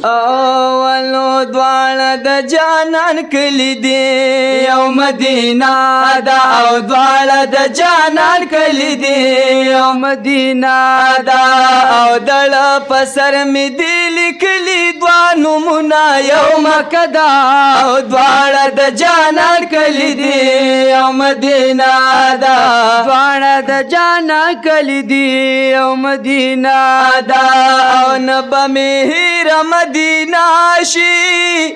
اولو دواړه د جانان کلی دی او مدینه دا او دواړه د جانان کلی دی او مدینه دا او دړه په سر مې دی لیکلي دوه نومونه یو مکه دا او دواړه د جانان کلی دی او مدینه دا دواړه د جانان کلی دی او مدینه دا او نبه مهیر مدینه شي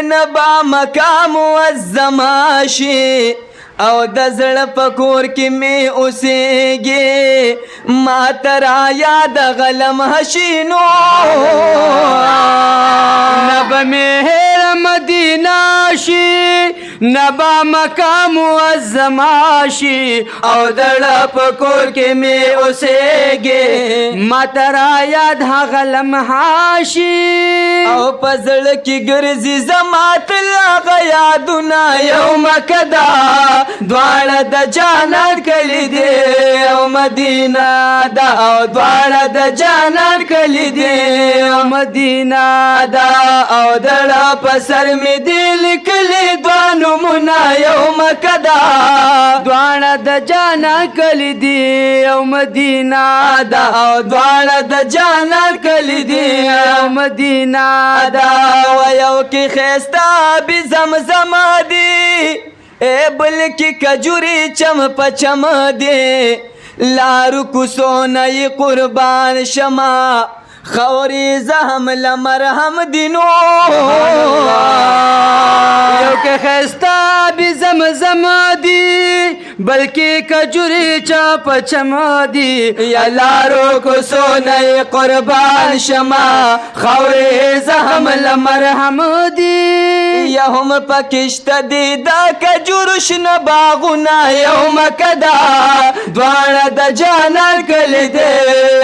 نبا مقام معظمه شي او د زړه په کور کې مې اوسېږي ما تر یاد غلم هشینو نبه مهر مدینه شي نبا مقام معظمه شي او د زړه په کور کې مې اوسېږي ما تر یاد غلم هاشي او په زړه کې ګرځي زما تل هغه یادونه یو مکه دا دواړه د جانان کلی دی او مدینه دا او دواړه د جانان کلی دی او مدینه دا او دړه په سر مې دی لیکلي دوه نومونه یو مکه دا دواړه د جانان کلی دی او مدینه دا او دواړه د جانان کلی دی او مدینه دا و یو کې ښایسته آب زمزم دی بل کی کجوری چم پچم دے لارو کوسونه قربان شما خوری زهم لمرهم دینو یو که خستا بی زمزم دی بلکی کجوری چا پچم دی یا لارو کوسونه قربان شما خوری زهم لمرهم دی یا هم پکشت دی دا کجورشن باغونا یو مکه دا دواړه د جانان کلی دی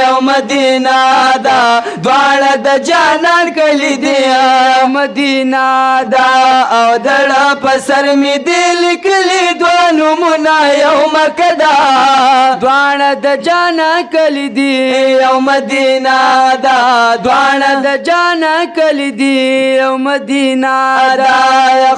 یو مدینه دا دواړه د جانان کلی دی یو مدینه دا او دړه په سر مې دی لیکلي دوه نومونه یو مکه دا دواړه د جانان کلی دی یو مدینه دا دواړه د جانان کلی دی یو مدینه دا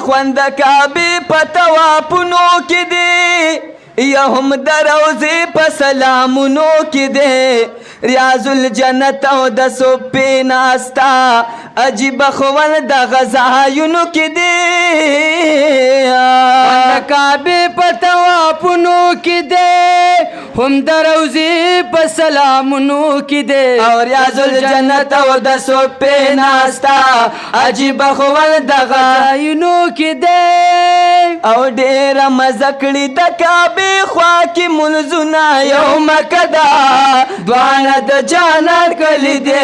خوند کعبه په طوافونو کې دی یا هم د روضې په سلامونو کې دی ریاض الجنت او د صبح ناستا عجیب خوند د غذایونو کې دی خوند کعبه په طوافونو کې دی هم د روضې په سلامونو کې دی او ریاض الجنت او د صبح ناستا عجیب خوند د غذایونو کې دی او ډېره مزه کړې د کعبې خوا کې منځونه یو مکه دا دواړه د جانان کلی دی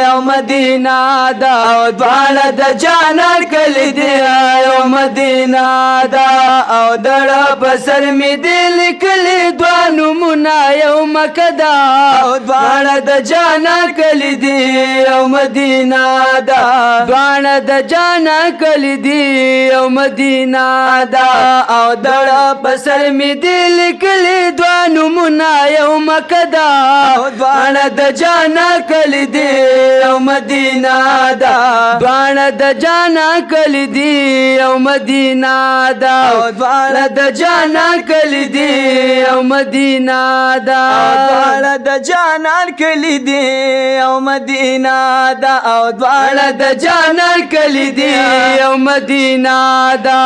یو مدینه دا او دواړه د جانان کلی دی یو مدینه دا او دړه په سر مې دی لیکلي دوه نومونه یو مکه دا او دواړه د جانان کلی دی یو مدینه دا دواړه د جانان کلی دی یو مدینه دا او دړه په سر مې دی لیکلي دوه نومونه یو مکه دا او دواړه د جانان کلی دی یو مدینه دا دواړه د جانان کلی دی یو مدینه دا او دواړه د جانان کلی دی یو مدینه دا دواړه د جانان کلی دی یو مدینه دا او دواړه د جانان کلی دی یو مدینه دا